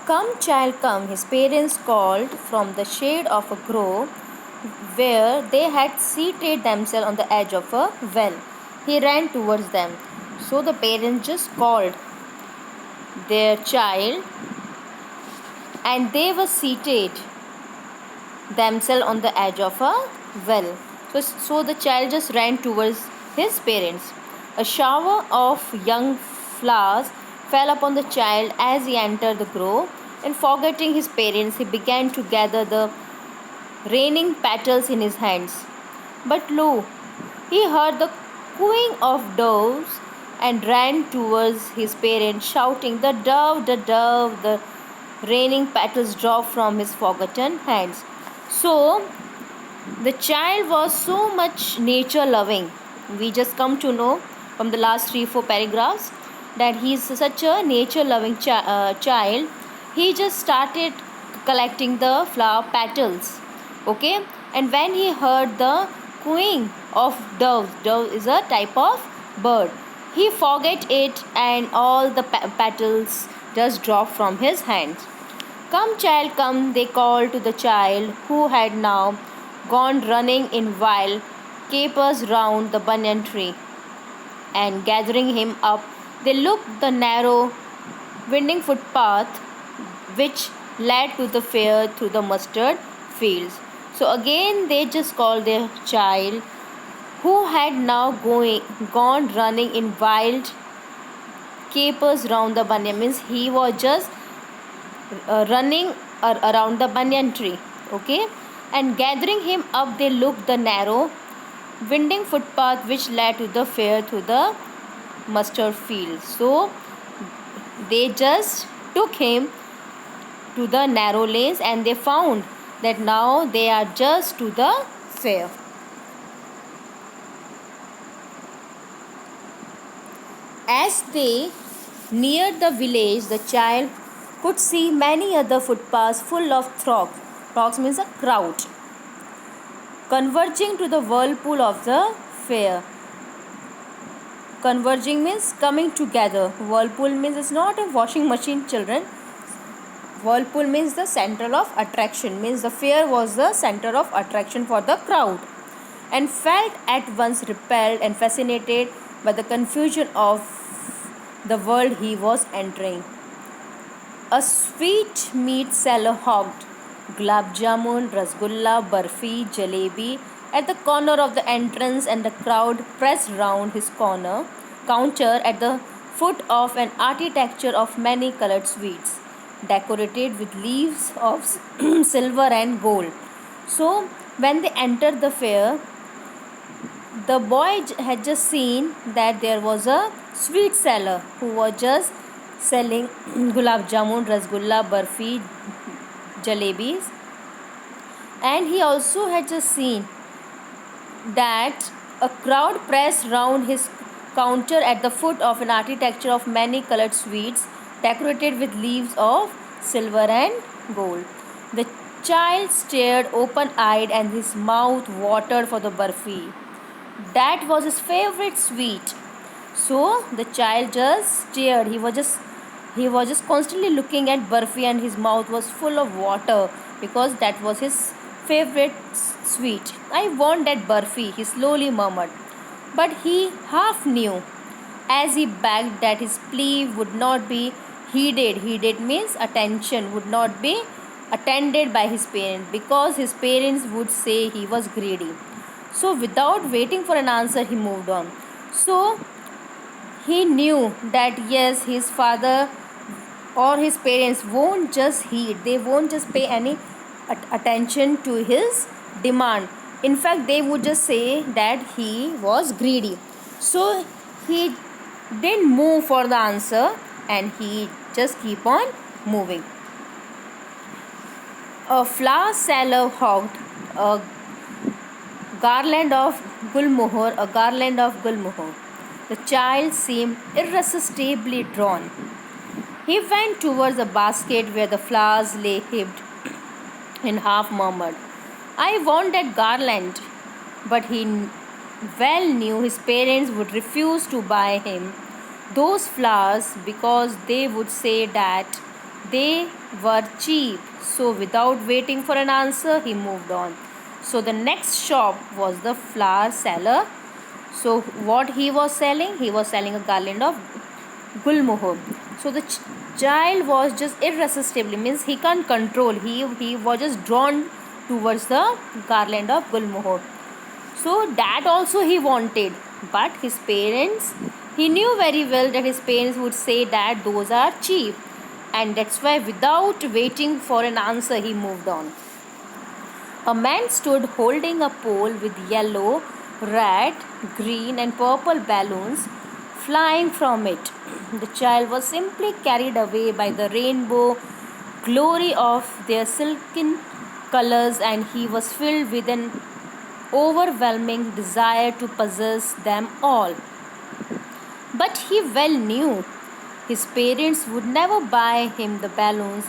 Come, child, come, his parents called from the shade of a grove where they had seated themselves on the edge of a well. He ran towards them. So the parents just called their child and they were seated themselves on the edge of a well. So the child just ran towards his parents. A shower of young flowers fell upon the child as he entered the grove, and forgetting his parents, he began to gather the raining petals in his hands. But lo, he heard the cooing of doves and ran towards his parents, shouting, "The dove, the dove!" The raining petals dropped from his forgotten hands. So, the child was so much nature loving. We just come to know from the last 3-4 paragraphs that he is such a nature loving child. He just started collecting the flower petals. Okay, and when he heard the cooing of doves, dove is a type of bird, he forget it and all the petals just dropped from his hands. "Come, child, come," they called to the child, who had now gone running in wild capers round the banyan tree. And gathering him up, they looked the narrow, winding footpath which led to the fair through the mustard fields. So again, they just called their child, who had now gone running in wild capers round the banyan. Means he was just running around the banyan tree. Okay, and gathering him up, they looked the narrow, winding footpath which led to the fair through the mustard field. So they just took him to the narrow lanes, and they found that now they are just to the fair. As they neared the village, the child could see many other footpaths full of throng. Throng means a crowd, converging to the whirlpool of the fair. Converging means coming together. Whirlpool means it's not a washing machine, children. Whirlpool means the center of attraction. Means the fair was the center of attraction for the crowd, and felt at once repelled and fascinated by the confusion of the world he was entering. A sweet meat seller hawked gulab jamun, rasgulla, barfi, jalebi at the corner of the entrance, and the crowd pressed round his counter at the foot of an architecture of many colored sweets, decorated with leaves of silver and gold. So, when they entered the fair, the boy had just seen that there was a sweet seller who was just selling gulab jamun, rasgulla, barfi, jalebis, and he also had just seen that a crowd pressed round his counter at the foot of an architecture of many colored sweets, decorated with leaves of silver and gold. The child stared open-eyed, and his mouth watered for the barfi. That was his favorite sweet. So the child just stared. He was just constantly looking at barfi, and his mouth was full of water because that was his favorite sweet. "I want that barfi," he slowly murmured. But he half knew, as he begged, that his plea would not be heeded. Heeded means attention, would not be attended by his parents, because his parents would say he was greedy. So without waiting for an answer, he moved on. So he knew that yes, his father or his parents won't just heed, they won't just pay any attention to his demand. In fact, they would just say that he was greedy. So he didn't move for the answer, and he just keep on moving. A flower seller hawked a garland of gulmohar. The child seemed irresistibly drawn. He went towards the basket where the flowers lay heaped, and half murmured, "I want that garland." But he well knew his parents would refuse to buy him those flowers, because they would say that they were cheap. So, without waiting for an answer, he moved on. So, the next shop was the flower seller. So, what he was selling? He was selling a garland of gulmohur. So, the child was just irresistibly, means he can't control. He was just drawn towards the garland of gulmohur. So that also he wanted, but his parents, he knew very well that his parents would say that those are cheap, and that's why without waiting for an answer he moved on. A man stood holding a pole with yellow, red, green, and purple balloons flying from it. The child was simply carried away by the rainbow glory of their silken colors, and he was filled with an overwhelming desire to possess them all. But he well knew his parents would never buy him the balloons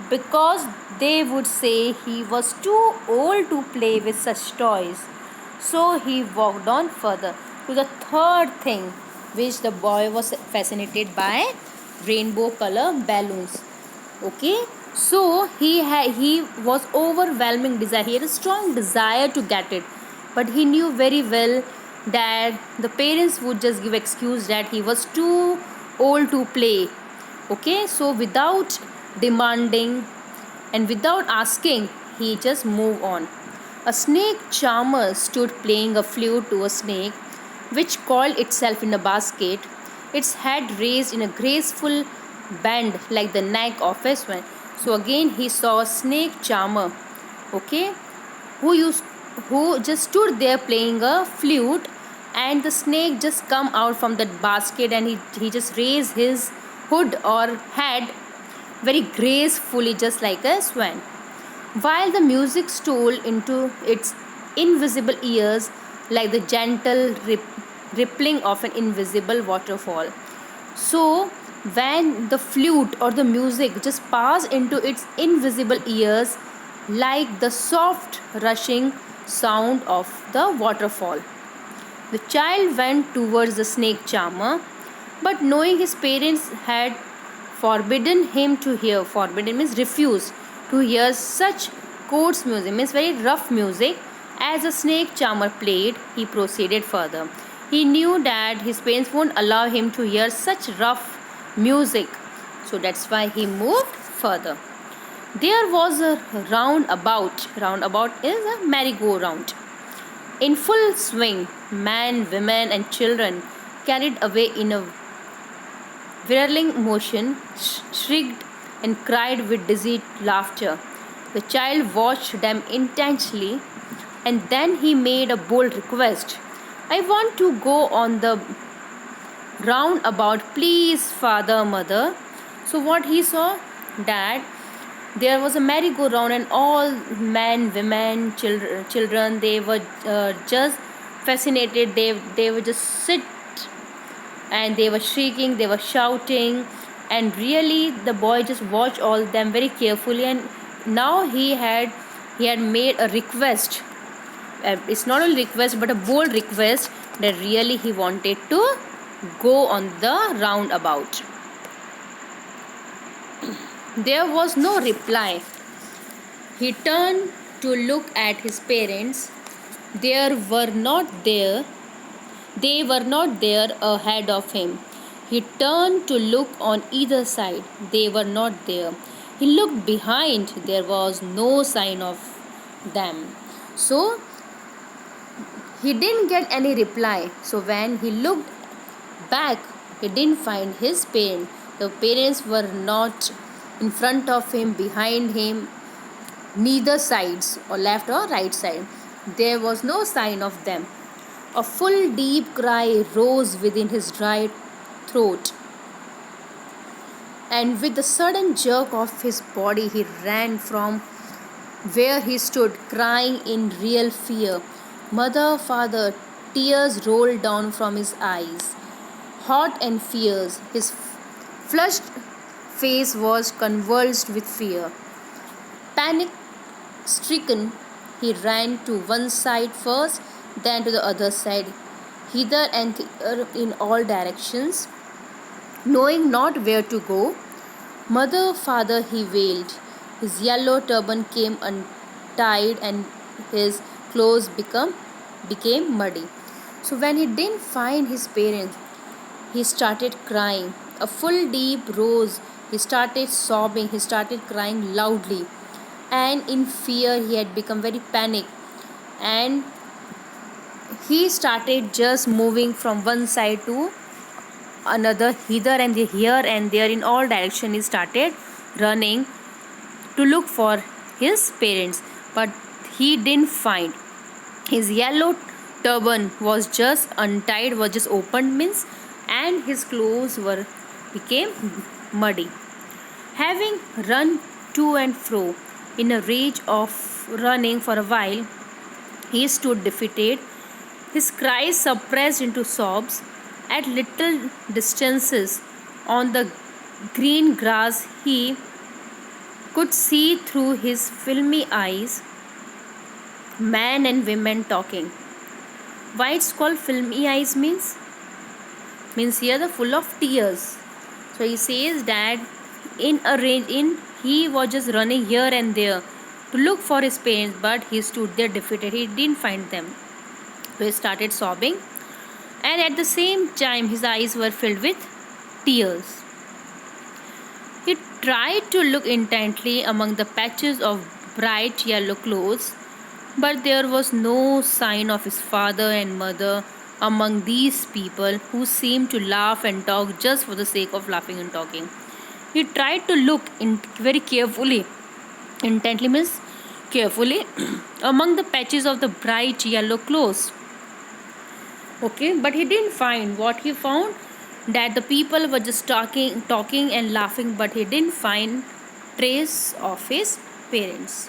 because they would say he was too old to play with such toys. So he walked on further to the third thing which the boy was fascinated by, rainbow color balloons. Okay, so he was overwhelming desire. He had a strong desire to get it, but he knew very well that the parents would just give excuse that he was too old to play. Okay, so without demanding and without asking, he just moved on. A snake charmer stood playing a flute to a snake which coiled itself in a basket, its head raised in a graceful bend like the neck of a swan. So again he saw a snake charmer, okay, who used who just stood there playing a flute, and the snake just come out from that basket, and he just raised his hood or head very gracefully just like a swan, while the music stole into its invisible ears like the gentle rippling of an invisible waterfall. So, when the flute or the music just passed into its invisible ears like the soft rushing sound of the waterfall, the child went towards the snake charmer, but knowing his parents had forbidden means refused to hear such coarse music, means very rough music. As the snake charmer played, he proceeded further. He knew that his parents won't allow him to hear such rough music, so that's why he moved further. There was a roundabout. Roundabout is a merry-go-round in full swing. Men, women, and children, carried away in a whirling motion, shrieked and cried with dizzy laughter. The child watched them intensely, and then he made a bold request. I want to go on the roundabout, please, father, mother. So, what he saw, that there was a merry-go-round, and all men, women, children, they were just fascinated. They would just sit, and they were shrieking, they were shouting, and really the boy just watched all them very carefully, and now he had made a request. It's not a request but a bold request, that really he wanted to go on the roundabout. There was no reply. He turned to look at his parents. There were not there They were not there ahead of him. He turned to look on either side. They were not there. He looked behind. There was no sign of them. So he didn't get any reply. So when he looked back, he didn't find his parents. The parents were not in front of him, behind him, neither sides, or left or right side. There was no sign of them. A full deep cry rose within his dry throat, and with a sudden jerk of his body, he ran from where he stood, crying in real fear. Mother, father, tears rolled down from his eyes, hot and fierce. His flushed face was convulsed with fear. Panic stricken, he ran to one side first, then to the other side, hither and thither in all directions, knowing not where to go. Mother, father, he wailed. His yellow turban came untied and his clothes became muddy. So when he didn't find his parents, he started crying. A full deep rose. He started sobbing. He started crying loudly. And in fear, he had become very panicked. And he started just moving from one side to another, hither and here and there in all direction. He started running to look for his parents, but he didn't find. His yellow turban was just untied, was just opened means, and his clothes were became muddy. Having run to and fro in a rage of running for a while, he stood defeated, his cries suppressed into sobs. At little distances on the green grass, he could see through his filmy eyes men and women talking. Why it's called filmy eyes means here the full of tears. So he says that in a range in he was just running here and there to look for his parents, but he stood there defeated. He didn't find them. So he started sobbing, and at the same time his eyes were filled with tears. He tried to look intently among the patches of bright yellow clothes, but there was no sign of his father and mother among these people who seemed to laugh and talk just for the sake of laughing and talking. He tried to look very carefully, intently means carefully, among the patches of the bright yellow clothes. Okay, but he didn't find. What he found, that the people were just talking and laughing, but he didn't find trace of his parents.